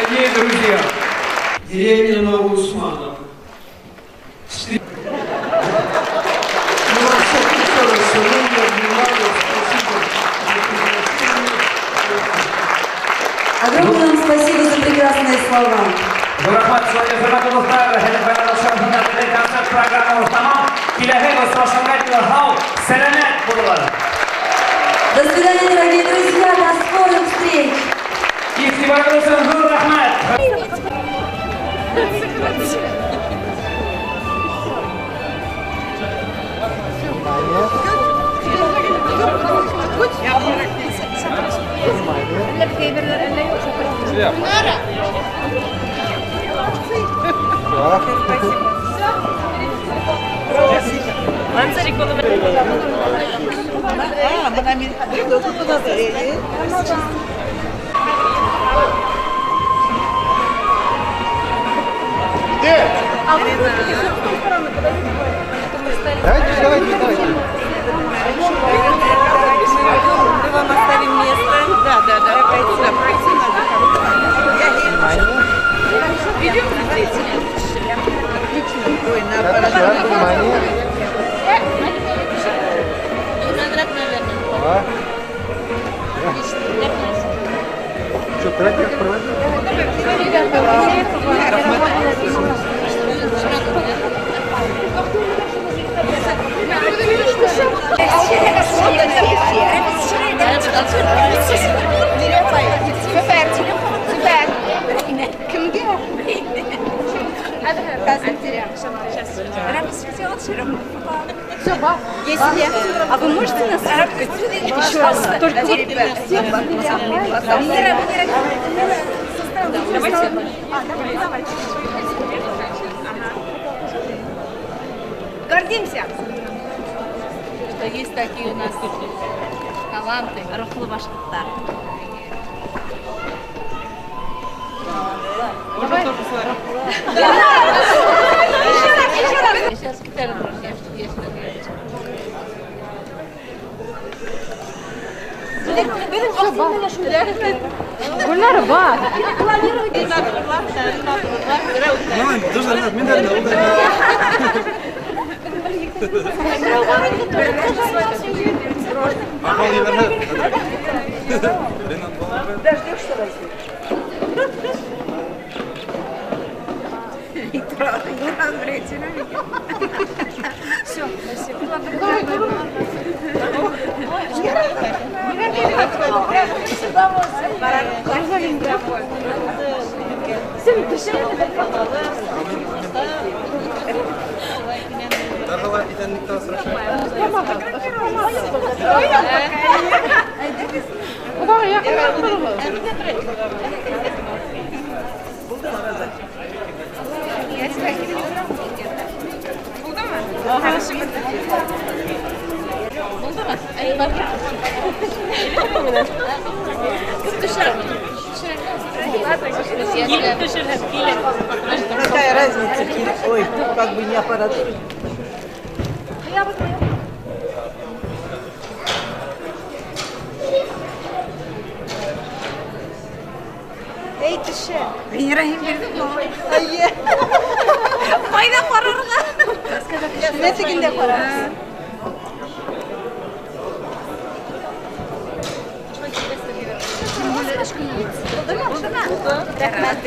Дорогие друзья, деревня Новоусманов. Огромное вам спасибо за прекрасные слова. До свидания, дорогие друзья, до скорых встреч. Давайте. Мы вам оставим место. Да. Пройти надо. Видео смотрите. Отлично. Ой, на аппарат. Что, трекер проводить? Если, а вы можете нас сфоткать еще раз? Только вот давайте. Гордимся, что есть такие у нас таланты. Рухлы башкирттар. Можно тоже с вами? Еще раз. Сейчас гитару нужно. Гульнара бар. Все, спасибо. Какая разница? Ой, как бы не аппаратура. Эй, ты ше? Рахим бердик ма? Айе. Майда карарга. Ne teginde karar? Рахмат.